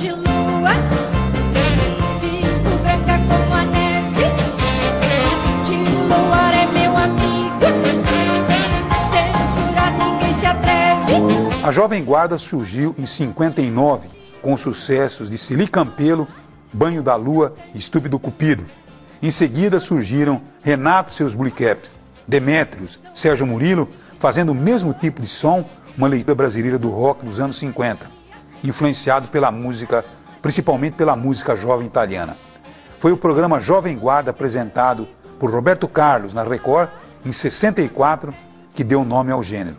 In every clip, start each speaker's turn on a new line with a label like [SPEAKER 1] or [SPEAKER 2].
[SPEAKER 1] de lua, fico branca como a neve. Se o luar é meu amigo, censura ninguém se atreve.
[SPEAKER 2] A Jovem Guarda surgiu em 59, com sucessos de Sili Campelo, Banho da Lua e Estúpido Cupido. Em seguida surgiram Renato e seus Blue Caps, Demétrios, Sérgio Murilo, fazendo o mesmo tipo de som, uma leitura brasileira do rock dos anos 50, influenciado pela música, principalmente pela música jovem italiana. Foi o programa Jovem Guarda, apresentado por Roberto Carlos na Record, em 64, que deu nome ao gênero.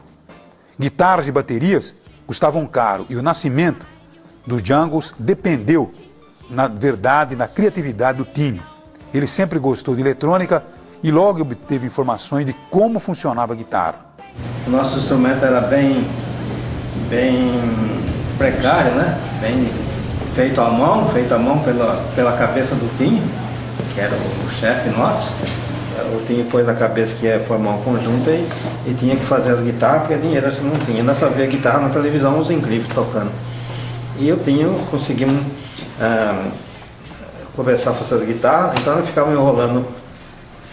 [SPEAKER 2] Guitarras e baterias custavam caro e o nascimento dos Jungles dependeu, na verdade, da criatividade do Tinho. Ele sempre gostou de eletrônica e logo obteve informações de como funcionava a guitarra.
[SPEAKER 3] O nosso instrumento era bem precário, né? Bem feito à mão pela cabeça do Tinho, que era o chefe nosso. O Tinho pôs na cabeça que ia formar um conjunto e tinha que fazer as guitarras, porque dinheiro a gente não tinha. Ainda só via guitarra na televisão, os clipes tocando. E o Tinho conseguimos começar a fazer as guitarras, então nós ficávamos enrolando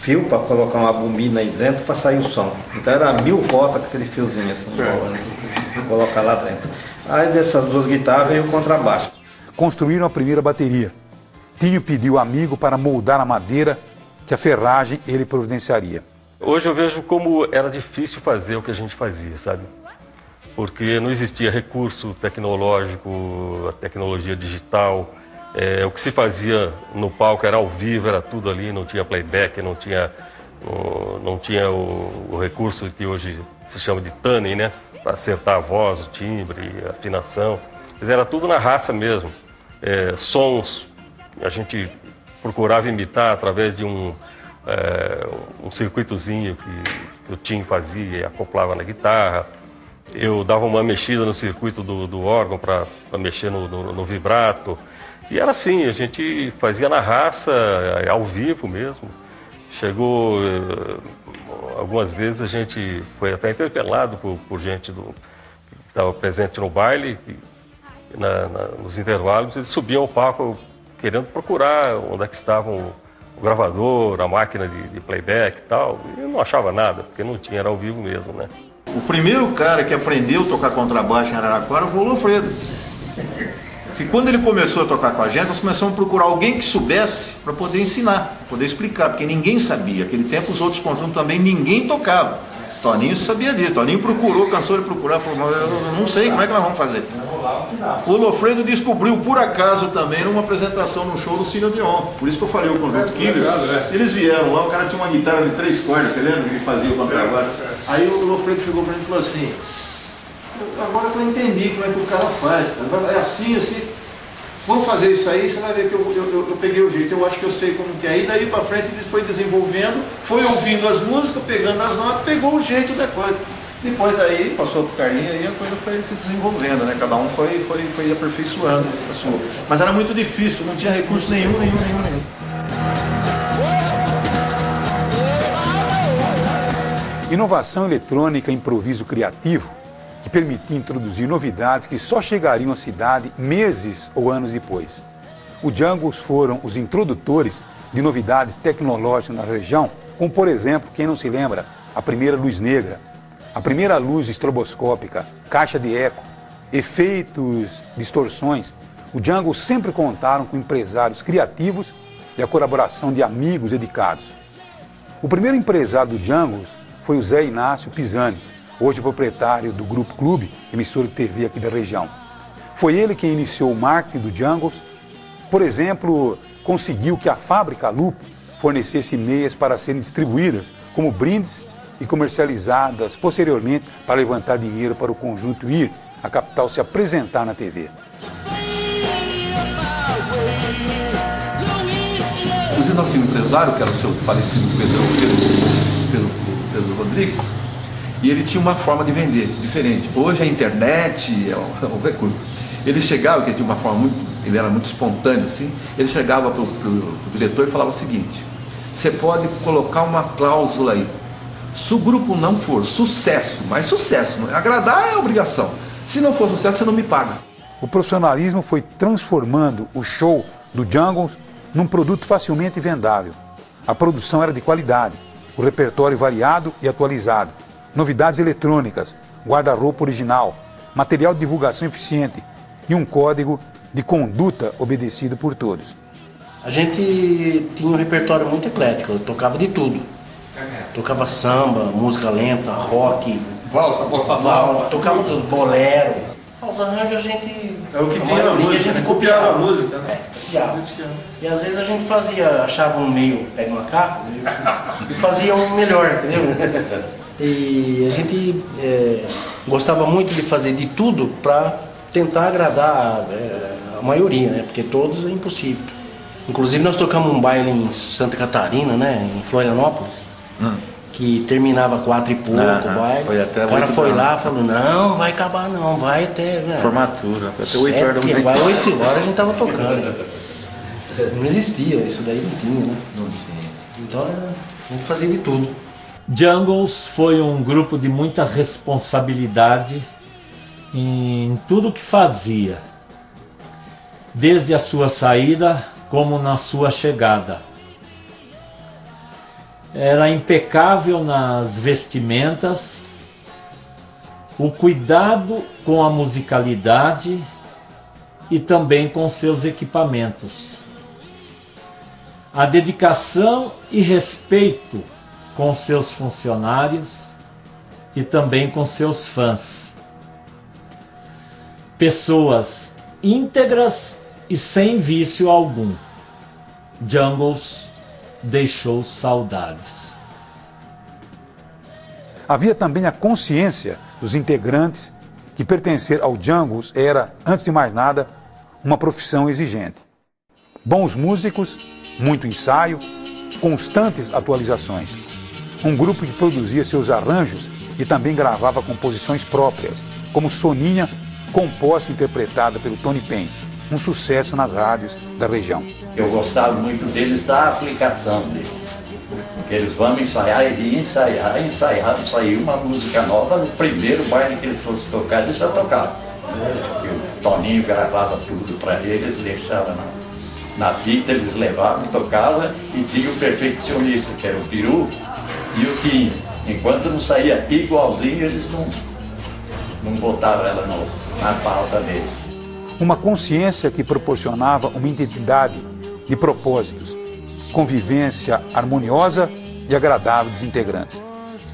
[SPEAKER 3] fio para colocar uma bobina aí dentro para sair o som. Então era 1000 voltas com aquele fiozinho assim, enrolando, colocar lá dentro. Aí dessas duas guitarras veio o contrabaixo.
[SPEAKER 2] Construíram a primeira bateria. Tinho pediu amigo para moldar a madeira que a ferragem ele providenciaria.
[SPEAKER 4] Hoje eu vejo como era difícil fazer o que a gente fazia, sabe? Porque não existia recurso tecnológico, a tecnologia digital. O que se fazia no palco era ao vivo, era tudo ali, não tinha playback, não tinha o recurso que hoje se chama de tuning, né? Para acertar a voz, o timbre, a afinação. Mas era tudo na raça mesmo. Sons, a gente procurava imitar através de um circuitozinho que o Tim fazia e acoplava na guitarra. Eu dava uma mexida no circuito do órgão para mexer no vibrato. E era assim, a gente fazia na raça, ao vivo mesmo. Chegou, algumas vezes a gente foi até interpelado por gente que estava presente no baile, nos intervalos, eles subiam ao palco querendo procurar onde é que estavam o gravador, a máquina de playback e tal. E eu não achava nada, porque não tinha, era ao vivo mesmo, né?
[SPEAKER 5] O primeiro cara que aprendeu a tocar contrabaixo em Araraquara foi o Lofredo. E quando ele começou a tocar com a gente, nós começamos a procurar alguém que soubesse para poder ensinar, poder explicar, porque ninguém sabia. Naquele tempo os outros conjuntos também ninguém tocava. Toninho sabia disso, Toninho procurou, cansou de procurar, falou, eu não sei como é que nós vamos fazer. O Lofredo descobriu por acaso também numa apresentação no show do Cine Dion. Por isso que eu falei o conjunto Killers. Eles vieram lá, o cara tinha uma guitarra de 3 cordas, você lembra que ele fazia o contrabaixo? Aí o Lofredo chegou pra gente e falou assim, agora que eu entendi como é que o cara faz, é assim, vamos fazer isso aí, você vai ver que eu peguei o jeito, eu acho que eu sei como que é. E daí pra frente ele foi desenvolvendo, foi ouvindo as músicas, pegando as notas, pegou o jeito da coisa. Depois daí passou pro Carlinhos e a coisa foi se desenvolvendo, né? Cada um foi aperfeiçoando a sua. Mas era muito difícil, não tinha recurso nenhum.
[SPEAKER 2] Inovação eletrônica e improviso criativo que permitia introduzir novidades que só chegariam à cidade meses ou anos depois. Os Jungles foram os introdutores de novidades tecnológicas na região, como por exemplo, quem não se lembra, a primeira luz negra, a primeira luz estroboscópica, caixa de eco, efeitos, distorções. Os Jungles sempre contaram com empresários criativos e a colaboração de amigos dedicados. O primeiro empresário do Jungles foi o Zé Inácio Pisani, hoje proprietário do Grupo Clube, emissora de TV aqui da região. Foi ele quem iniciou o marketing do Jungles. Por exemplo, conseguiu que a fábrica Lupo fornecesse meias para serem distribuídas como brindes e comercializadas posteriormente para levantar dinheiro para o conjunto ir à capital se apresentar na TV.
[SPEAKER 6] Inclusive nós tínhamos um empresário, que era o seu falecido Pedro Rodrigues, e ele tinha uma forma de vender diferente. Hoje a internet é um recurso. Ele chegava, que ele tinha uma forma ele era muito espontâneo assim, ele chegava para o diretor e falava o seguinte, você pode colocar uma cláusula aí, se o grupo não for sucesso, mas sucesso, agradar é obrigação, se não for sucesso você não me paga.
[SPEAKER 2] o profissionalismo foi transformando o show do Jungles num produto facilmente vendável. A produção era de qualidade, o repertório variado e atualizado, novidades eletrônicas, guarda-roupa original, material de divulgação eficiente e um código de conduta obedecido por todos.
[SPEAKER 7] A gente tinha um repertório muito eclético, eu tocava de tudo. Tocava samba, música lenta, rock,
[SPEAKER 6] Valsa, bossa nova,
[SPEAKER 7] tocava tudo, bolero. Os arranjos a gente...
[SPEAKER 5] É o que tinha na música, a gente copiava a música, né?
[SPEAKER 7] Copiava. E às vezes a gente fazia, achava um meio pé de macaco e fazia um melhor, entendeu? E a gente gostava muito de fazer de tudo para tentar agradar a maioria, né? Porque todos é impossível. Inclusive nós tocamos um baile em Santa Catarina, né? Em Florianópolis, que terminava 4 e pouco o baile.
[SPEAKER 5] Foi até
[SPEAKER 7] o cara
[SPEAKER 5] 8
[SPEAKER 7] foi
[SPEAKER 5] da
[SPEAKER 7] lá
[SPEAKER 5] noite.
[SPEAKER 7] e falou, não, vai acabar não, vai até... Né?
[SPEAKER 5] Formatura, até 8 horas da manhã.
[SPEAKER 7] Vai 8 horas a gente tava tocando. Não existia, isso daí não tinha, né?
[SPEAKER 6] Não tinha.
[SPEAKER 7] Então a gente fazia de tudo.
[SPEAKER 8] Jungles foi um grupo de muita responsabilidade em tudo que fazia, desde a sua saída como na sua chegada. Era impecável nas vestimentas, o cuidado com a musicalidade e também com seus equipamentos. A dedicação e respeito com seus funcionários e também com seus fãs. Pessoas íntegras e sem vício algum. Jungles deixou saudades.
[SPEAKER 2] Havia também a consciência dos integrantes que pertencer ao Jungles era, antes de mais nada, uma profissão exigente. Bons músicos, muito ensaio, constantes atualizações. Um grupo que produzia seus arranjos e também gravava composições próprias, como Soninha, composta e interpretada pelo Tony Penn, um sucesso nas rádios da região.
[SPEAKER 9] Eu gostava muito deles da aplicação dele. Porque eles vão ensaiar e ensaiar, saiu uma música nova no primeiro baile que eles fossem tocar, eles já tocavam. E o Toninho gravava tudo para eles, deixava na fita, eles levavam, tocavam e tinha o perfeccionista, que era o Peru e o Quinho. Enquanto não saía igualzinho, eles não botavam ela na pauta deles.
[SPEAKER 2] Uma consciência que proporcionava uma identidade de propósitos, convivência harmoniosa e agradável dos integrantes.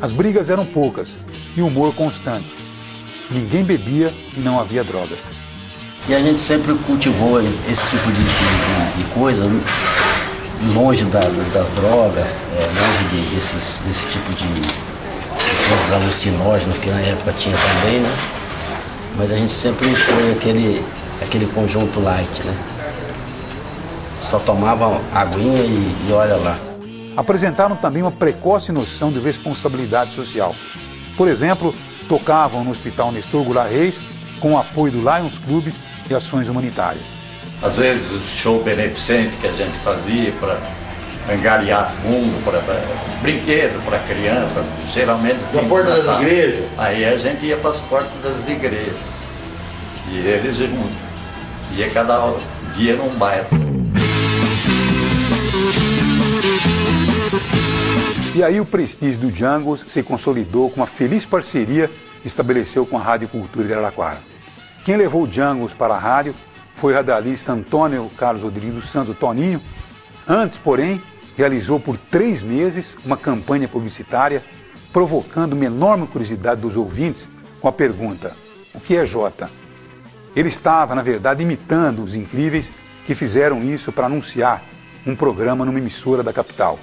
[SPEAKER 2] As brigas eram poucas e o humor constante. Ninguém bebia e não havia drogas.
[SPEAKER 10] E a gente sempre cultivou esse tipo de coisa, longe das drogas, longe desse tipo de coisas alucinógenas que na época tinha também, né? Mas a gente sempre foi aquele conjunto light, né? Só tomava aguinha e olha lá.
[SPEAKER 2] Apresentaram também uma precoce noção de responsabilidade social. Por exemplo, tocavam no Hospital Nestor Goulart Reis com o apoio do Lions Clubes e ações humanitárias.
[SPEAKER 9] Às vezes o show beneficente que a gente fazia para angariar fundo, para brinquedo para criança, geralmente...
[SPEAKER 10] Na porta das igrejas?
[SPEAKER 9] Aí a gente ia para as portas das igrejas. E eles ia cada dia num bairro.
[SPEAKER 2] E aí o prestígio do Jungles se consolidou com uma feliz parceria que estabeleceu com a Rádio Cultura de Araraquara. Quem levou o Jungles para a rádio foi o radialista Antônio Carlos Rodrigues dos Santos, o Toninho. Antes, porém, realizou por 3 meses uma campanha publicitária provocando uma enorme curiosidade dos ouvintes com a pergunta: o que é Jota? Ele estava, na verdade, imitando os incríveis que fizeram isso para anunciar um programa numa emissora da capital.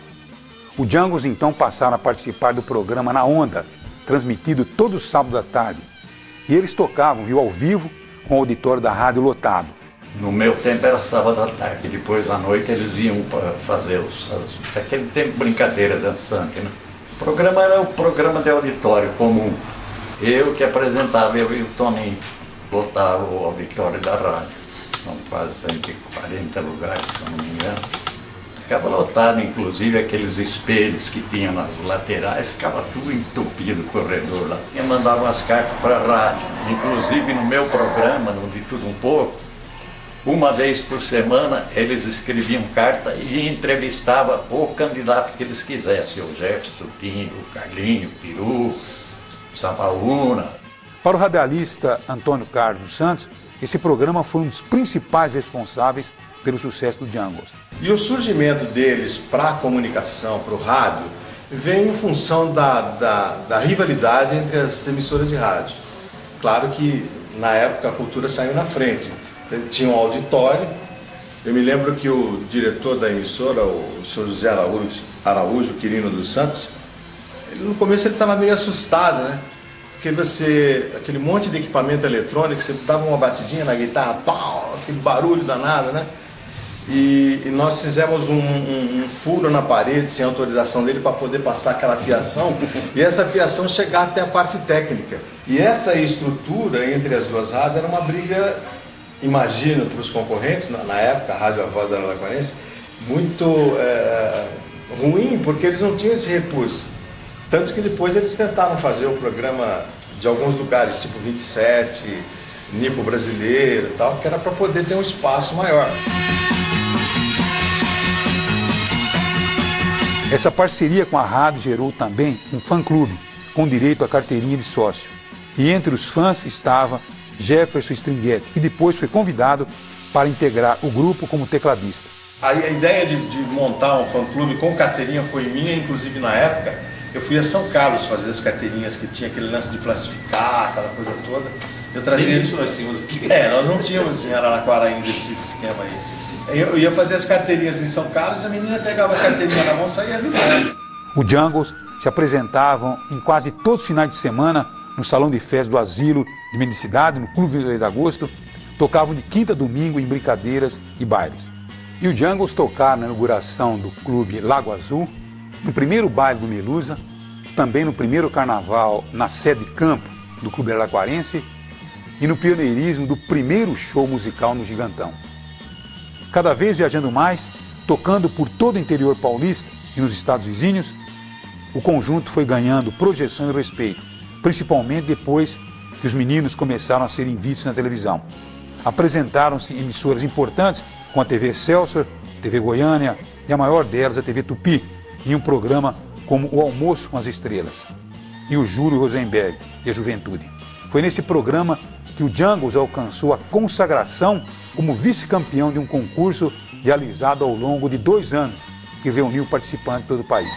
[SPEAKER 2] Os Jungles então passaram a participar do programa Na Onda, transmitido todo sábado à tarde. E eles tocavam, ao vivo, com o auditório da rádio lotado.
[SPEAKER 9] No meu tempo era sábado à tarde, depois à noite eles iam para fazer aquele tempo brincadeira dançante, né? O programa era o programa de auditório comum. Eu que apresentava, eu e o Toninho, lotava o auditório da rádio. São quase 140 lugares, se não me engano. Ficava lotado, inclusive aqueles espelhos que tinha nas laterais, ficava tudo entupido o corredor lá. Eu mandava umas cartas para a rádio, inclusive no meu programa, no De Tudo Um Pouco, uma vez por semana eles escreviam carta e entrevistavam o candidato que eles quisessem, o Jefferson, o Tinho, o Carlinho, o Peru, o Samaúna.
[SPEAKER 2] Para o radialista Antônio Carlos dos Santos, esse programa foi um dos principais responsáveis pelo sucesso do Jungles.
[SPEAKER 11] E o surgimento deles para a comunicação, para o rádio, veio em função da rivalidade entre as emissoras de rádio. Claro que na época a Cultura saiu na frente. Tinha um auditório. Eu me lembro que o diretor da emissora, o senhor José Araújo Quirino dos Santos, no começo ele estava meio assustado, né? Porque aquele monte de equipamento eletrônico, você dava uma batidinha na guitarra, pau, aquele barulho danado, né? E nós fizemos um furo na parede sem autorização dele para poder passar aquela fiação e essa fiação chegar até a parte técnica. E essa estrutura entre as duas rádios era uma briga, imagino, para os concorrentes, na época, a Rádio A Voz da Araraquarense, muito ruim, porque eles não tinham esse recurso. Tanto que depois eles tentaram fazer o programa de alguns lugares, tipo 27, Nipo Brasileiro e tal, que era para poder ter um espaço maior.
[SPEAKER 2] Essa parceria com a rádio gerou também um fã-clube, com direito à carteirinha de sócio. E entre os fãs estava Jefferson Stringhetti, que depois foi convidado para integrar o grupo como tecladista.
[SPEAKER 11] A ideia de montar um fã-clube com carteirinha foi minha, inclusive na época, eu fui a São Carlos fazer as carteirinhas, que tinha aquele lance de classificar, aquela coisa toda. Eu trazia isso, nós tínhamos aqui. Nós não tínhamos em Araraquara ainda esse esquema aí. Eu ia fazer as carteirinhas em São Carlos, a menina pegava a carteirinha na mão e saía vibrando.
[SPEAKER 2] Os Jungles se apresentavam em quase todos os finais de semana no Salão de Festas do Asilo de Mendicidade, no Clube 22 de Agosto, tocavam de quinta a domingo em brincadeiras e bailes. E os Jungles tocaram na inauguração do Clube Lago Azul, no primeiro baile do Melusa, também no primeiro carnaval na sede de campo do Clube Araraquarense e no pioneirismo do primeiro show musical no Gigantão. Cada vez viajando mais, tocando por todo o interior paulista e nos estados vizinhos, o conjunto foi ganhando projeção e respeito, principalmente depois que os meninos começaram a serem vistos na televisão. Apresentaram-se em emissoras importantes com a TV Excelsior, TV Goiânia e a maior delas, a TV Tupi, em um programa como O Almoço com as Estrelas e o Júlio Rosenberg e a Juventude. Foi nesse programa que o Jungles alcançou a consagração como vice-campeão de um concurso realizado ao longo de 2 anos, que reuniu participantes de todo o país.